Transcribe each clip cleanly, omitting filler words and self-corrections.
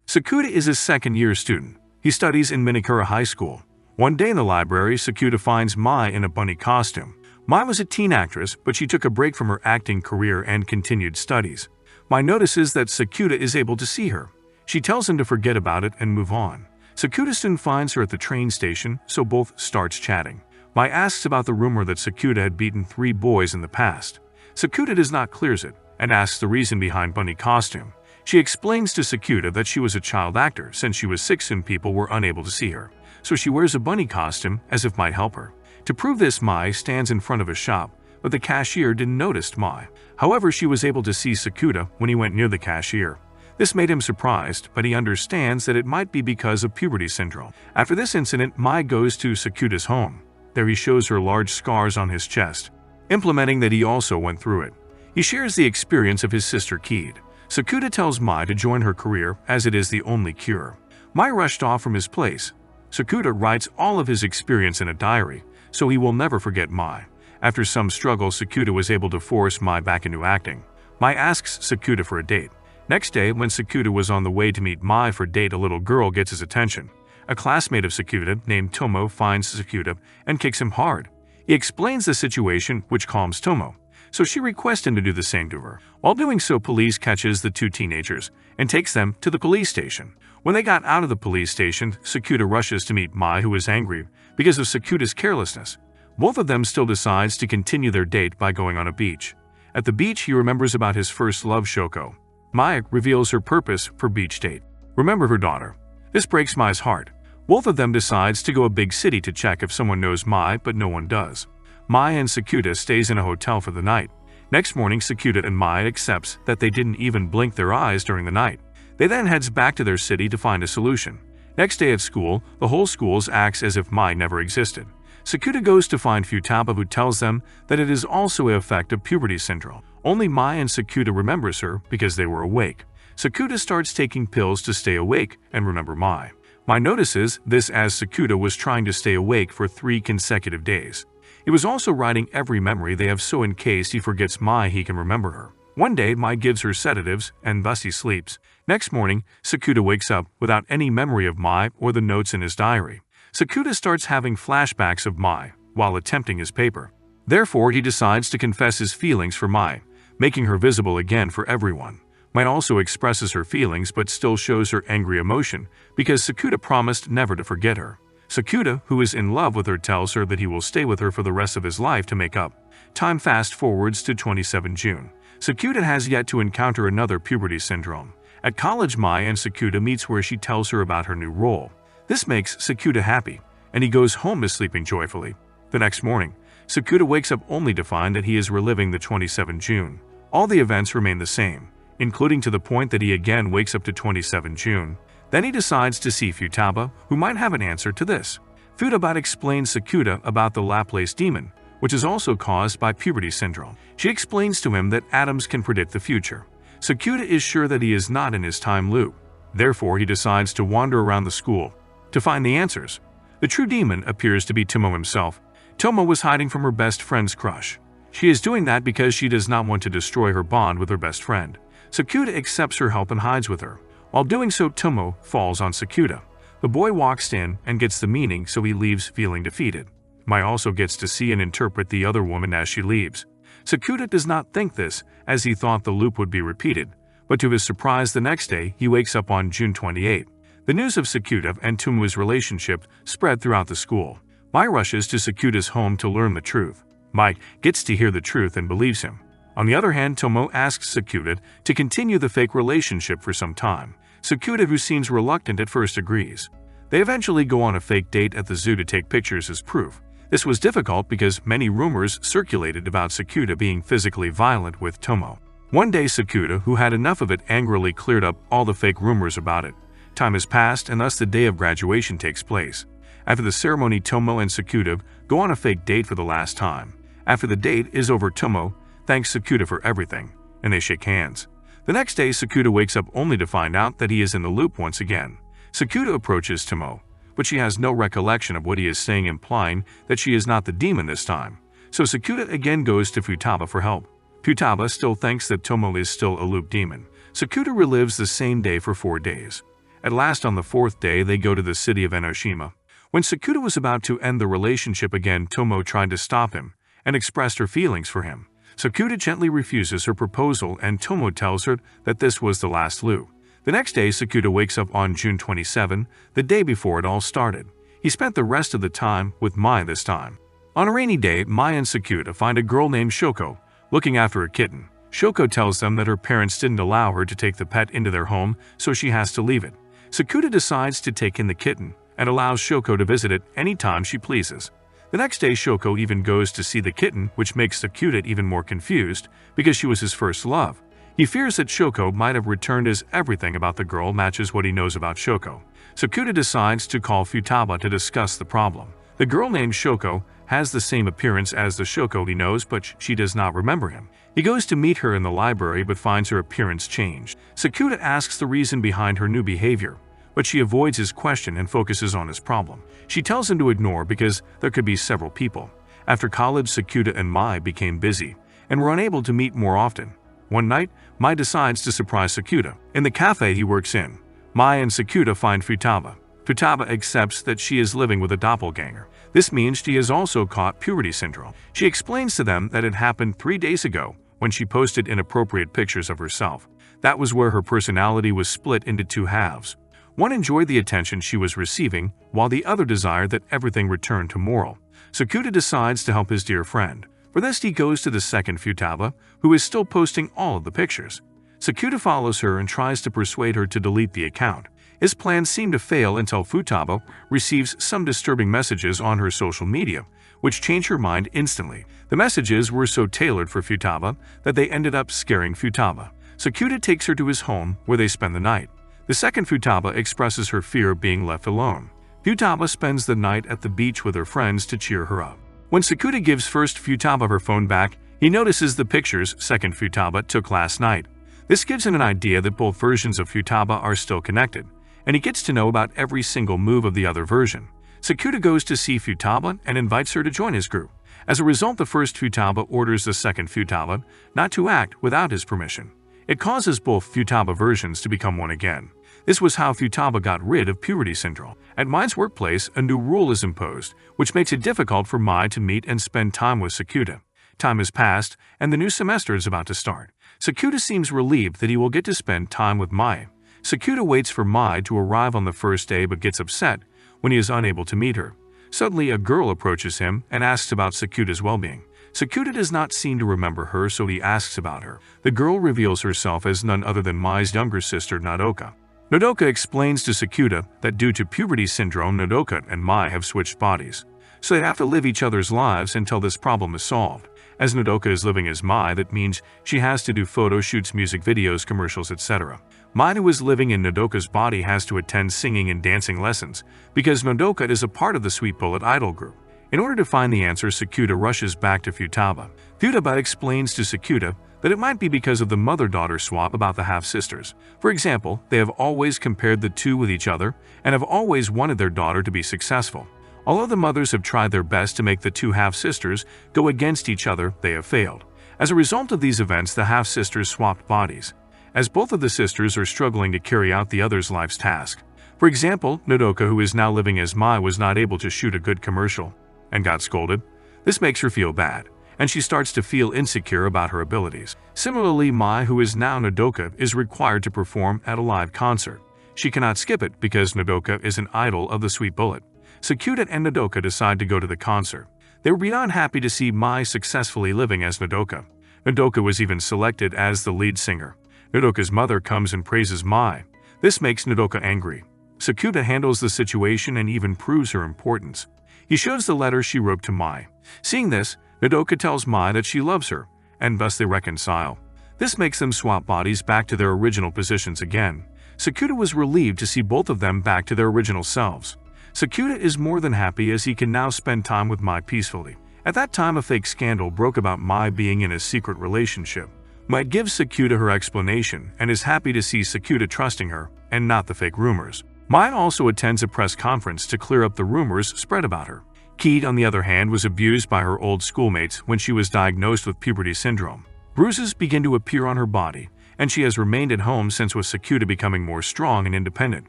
Sakuta is a second-year student. He studies in Minakura High School. One day in the library, Sakuta finds Mai in a bunny costume. Mai was a teen actress, but she took a break from her acting career and continued studies. Mai notices that Sakuta is able to see her. She tells him to forget about it and move on. Sakuta soon finds her at the train station, so both starts chatting. Mai asks about the rumor that Sakuta had beaten 3 boys in the past. Sakuta does not clear it and asks the reason behind bunny costume. She explains to Sakuta that she was a child actor since she was 6 and people were unable to see her, so she wears a bunny costume as if might help her. To prove this, Mai stands in front of a shop, but the cashier didn't notice Mai. However, she was able to see Sakuta when he went near the cashier. This made him surprised, but he understands that it might be because of puberty syndrome. After this incident, Mai goes to Sakuta's home. There he shows her large scars on his chest, implementing that he also went through it. He shares the experience of his sister Keed. Sakuta tells Mai to join her career as it is the only cure. Mai rushed off from his place. Sakuta writes all of his experience in a diary, so he will never forget Mai. After some struggle, Sakuta was able to force Mai back into acting. Mai asks Sakuta for a date. Next day, when Sakuta was on the way to meet Mai for a date, a little girl gets his attention. A classmate of Sakuta named Tomo finds Sakuta and kicks him hard. He explains the situation, which calms Tomo, so she requests him to do the same to her. While doing so, police catches the 2 teenagers and takes them to the police station. When they got out of the police station, Sakuta rushes to meet Mai, who is angry because of Sakuta's carelessness. Both of them still decides to continue their date by going on a beach. At the beach, he remembers about his first love, Shoko. Mai reveals her purpose for beach date: remember her daughter. This breaks Mai's heart. Both of them decides to go a big city to check if someone knows Mai, but no one does. Mai and Sakuta stays in a hotel for the night. Next morning, Sakuta and Mai accepts that they didn't even blink their eyes during the night. They then heads back to their city to find a solution. Next day at school, the whole school acts as if Mai never existed. Sakuta goes to find Futaba, who tells them that it is also an effect of puberty syndrome. Only Mai and Sakuta remembers her because they were awake. Sakuta starts taking pills to stay awake and remember Mai. Mai notices this as Sakuta was trying to stay awake for 3 consecutive days. He was also writing every memory they have, so in case he forgets Mai, he can remember her. One day, Mai gives her sedatives and thus he sleeps. Next morning, Sakuta wakes up without any memory of Mai or the notes in his diary. Sakuta starts having flashbacks of Mai while attempting his paper. Therefore, he decides to confess his feelings for Mai, making her visible again for everyone. Mai also expresses her feelings but still shows her angry emotion because Sakuta promised never to forget her. Sakuta, who is in love with her, tells her that he will stay with her for the rest of his life to make up. Time fast forwards to 27 June. Sakuta has yet to encounter another puberty syndrome. At college, Mai and Sakuta meets where she tells her about her new role. This makes Sakuta happy, and he goes home to sleeping joyfully. The next morning, Sakuta wakes up only to find that he is reliving the 27 June. All the events remain the same, including to the point that he again wakes up to 27 June. Then he decides to see Futaba, who might have an answer to this. Futaba explains Sakuta about the Laplace demon, which is also caused by puberty syndrome. She explains to him that atoms can predict the future. Sakuta is sure that he is not in his time loop. Therefore, he decides to wander around the school to find the answers. The true demon appears to be Tomo himself. Tomo was hiding from her best friend's crush. She is doing that because she does not want to destroy her bond with her best friend. Sakuta accepts her help and hides with her. While doing so, Tomo falls on Sakuta. The boy walks in and gets the meaning, so he leaves feeling defeated. Mai also gets to see and interpret the other woman as she leaves. Sakuta does not think this, as he thought the loop would be repeated, but to his surprise the next day he wakes up on June 28. The news of Sakuta and Tomo's relationship spread throughout the school. Mai rushes to Sakuta's home to learn the truth. Mai gets to hear the truth and believes him. On the other hand, Tomo asks Sakuta to continue the fake relationship for some time. Sakuta, who seems reluctant at first, agrees. They eventually go on a fake date at the zoo to take pictures as proof. This was difficult because many rumors circulated about Sakuta being physically violent with Tomo. One day, Sakuta, who had enough of it, angrily cleared up all the fake rumors about it. Time has passed and thus the day of graduation takes place. After the ceremony, Tomo and Sakuta go on a fake date for the last time. After the date is over, Tomo thanks Sakuta for everything, and they shake hands. The next day, Sakuta wakes up only to find out that he is in the loop once again. Sakuta approaches Tomo, but she has no recollection of what he is saying, implying that she is not the demon this time. So Sakuta again goes to Futaba for help. Futaba still thinks that Tomo is still a loop demon. Sakuta relives the same day for 4 days. At last, on the fourth day, they go to the city of Enoshima. When Sakuta was about to end the relationship again, Tomo tried to stop him and expressed her feelings for him. Sakuta gently refuses her proposal, and Tomo tells her that this was the last Lu. The next day, Sakuta wakes up on June 27, the day before it all started. He spent the rest of the time with Mai this time. On a rainy day, Mai and Sakuta find a girl named Shoko looking after a kitten. Shoko tells them that her parents didn't allow her to take the pet into their home, so she has to leave it. Sakuta decides to take in the kitten and allows Shoko to visit it anytime she pleases. The next day, Shoko even goes to see the kitten, which makes Sakuta even more confused because she was his first love. He fears that Shoko might have returned, as everything about the girl matches what he knows about Shoko. Sakuta decides to call Futaba to discuss the problem. The girl named Shoko has the same appearance as the Shoko he knows, but she does not remember him. He goes to meet her in the library but finds her appearance changed. Sakuta asks the reason behind her new behavior, but she avoids his question and focuses on his problem. She tells him to ignore because there could be several people. After college, Sakuta and Mai became busy and were unable to meet more often. One night, Mai decides to surprise Sakuta. In the cafe he works in, Mai and Sakuta find Futaba. Futaba accepts that she is living with a doppelganger. This means she has also caught puberty syndrome. She explains to them that it happened 3 days ago when she posted inappropriate pictures of herself. That was where her personality was split into two halves. One enjoyed the attention she was receiving, while the other desired that everything return to moral. Sakuta decides to help his dear friend. For this, he goes to the second Futaba, who is still posting all of the pictures. Sakuta follows her and tries to persuade her to delete the account. His plans seem to fail until Futaba receives some disturbing messages on her social media, which change her mind instantly. The messages were so tailored for Futaba that they ended up scaring Futaba. Sakuta takes her to his home, where they spend the night. The second Futaba expresses her fear of being left alone. Futaba spends the night at the beach with her friends to cheer her up. When Sakuta gives first Futaba her phone back, he notices the pictures second Futaba took last night. This gives him an idea that both versions of Futaba are still connected, and he gets to know about every single move of the other version. Sakuta goes to see Futaba and invites her to join his group. As a result, the first Futaba orders the second Futaba not to act without his permission. It causes both Futaba versions to become one again. This was how Futaba got rid of puberty syndrome. At Mai's workplace, a new rule is imposed, which makes it difficult for Mai to meet and spend time with Sakuta. Time has passed, and the new semester is about to start. Sakuta seems relieved that he will get to spend time with Mai. Sakuta waits for Mai to arrive on the first day but gets upset when he is unable to meet her. Suddenly, a girl approaches him and asks about Sakuta's well-being. Sakuta does not seem to remember her, so he asks about her. The girl reveals herself as none other than Mai's younger sister, Nodoka. Nodoka explains to Sakuta that due to puberty syndrome, Nodoka and Mai have switched bodies, so they have to live each other's lives until this problem is solved. As Nodoka is living as Mai, that means she has to do photo shoots, music videos, commercials, etc. Mai, who is living in Nodoka's body, has to attend singing and dancing lessons because Nodoka is a part of the Sweet Bullet idol group. In order to find the answer, Sakuta rushes back to Futaba. Futaba explains to Sakuta that it might be because of the mother-daughter swap about the half-sisters. For example, they have always compared the two with each other and have always wanted their daughter to be successful. Although the mothers have tried their best to make the two half-sisters go against each other, they have failed. As a result of these events, the half-sisters swapped bodies, as both of the sisters are struggling to carry out the other's life's task. For example, Nodoka, who is now living as Mai, was not able to shoot a good commercial and got scolded. This makes her feel bad, and she starts to feel insecure about her abilities. Similarly, Mai, who is now Nodoka, is required to perform at a live concert. She cannot skip it because Nodoka is an idol of the Sweet Bullet. Sakuta and Nodoka decide to go to the concert. They were beyond happy to see Mai successfully living as Nodoka. Nodoka was even selected as the lead singer. Nodoka's mother comes and praises Mai. This makes Nodoka angry. Sakuta handles the situation and even proves her importance. He shows the letter she wrote to Mai. Seeing this, Nodoka tells Mai that she loves her, and thus they reconcile. This makes them swap bodies back to their original positions again. Sakuta was relieved to see both of them back to their original selves. Sakuta is more than happy as he can now spend time with Mai peacefully. At that time, a fake scandal broke about Mai being in a secret relationship. Mai gives Sakuta her explanation and is happy to see Sakuta trusting her and not the fake rumors. Mai also attends a press conference to clear up the rumors spread about her. Keat, on the other hand, was abused by her old schoolmates when she was diagnosed with puberty syndrome. Bruises begin to appear on her body, and she has remained at home since, with Sakuta becoming more strong and independent.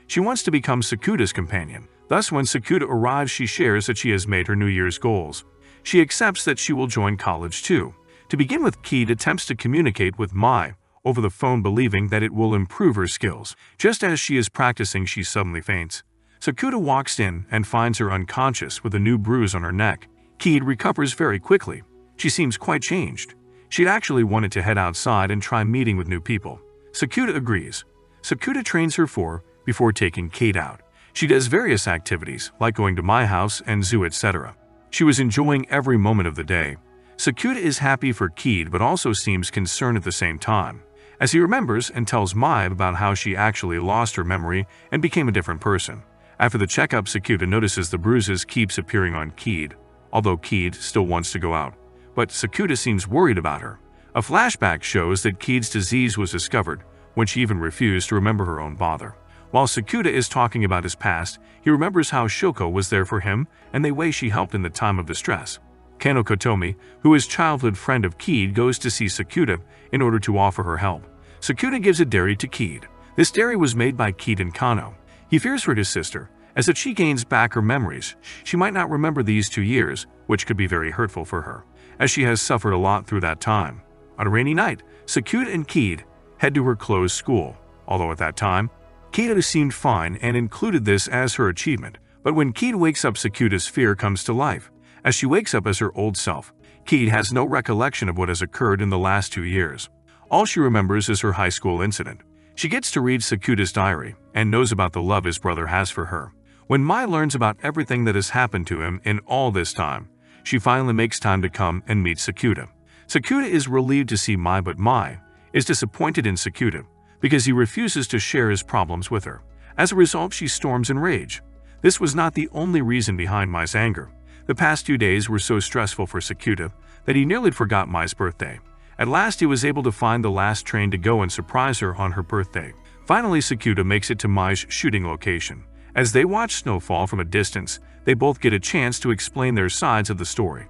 She wants to become Sakuta's companion. Thus, when Sakuta arrives, she shares that she has made her New Year's goals. She accepts that she will join college too. To begin with, Keed attempts to communicate with Mai over the phone, believing that it will improve her skills. Just as she is practicing, she suddenly faints. Sakuta walks in and finds her unconscious with a new bruise on her neck. Keed recovers very quickly. She seems quite changed. She'd actually wanted to head outside and try meeting with new people. Sakuta agrees. Sakuta trains her before taking Keed out. She does various activities, like going to my house and zoo, etc. She was enjoying every moment of the day. Sakuta is happy for Keed but also seems concerned at the same time, as he remembers and tells Mai about how she actually lost her memory and became a different person. After the checkup, Sakuta notices the bruises keeps appearing on Keed, although Keed still wants to go out. But Sakuta seems worried about her. A flashback shows that Keed's disease was discovered when she even refused to remember her own father. While Sakuta is talking about his past, he remembers how Shoko was there for him and the way she helped in the time of distress. Kano Kotomi, who is childhood friend of Keed, goes to see Sakuta in order to offer her help. Sakuta gives a dairy to Keed. This dairy was made by Keed and Kano. He fears for his sister, as if she gains back her memories, she might not remember these 2 years, which could be very hurtful for her, as she has suffered a lot through that time. On a rainy night, Sakuta and Keed head to her closed school, although at that time, Keed seemed fine and included this as her achievement. But when Keed wakes up, Sakuta's fear comes to life. As she wakes up as her old self, Keed has no recollection of what has occurred in the last 2 years. All she remembers is her high school incident. She gets to read Sakuta's diary and knows about the love his brother has for her. When Mai learns about everything that has happened to him in all this time, she finally makes time to come and meet Sakuta. Sakuta is relieved to see Mai, but Mai is disappointed in Sakuta because he refuses to share his problems with her. As a result, she storms in rage. This was not the only reason behind Mai's anger. The past 2 days were so stressful for Sakuta that he nearly forgot Mai's birthday. At last, he was able to find the last train to go and surprise her on her birthday. Finally, Sakuta makes it to Mai's shooting location. As they watch snowfall from a distance, they both get a chance to explain their sides of the story.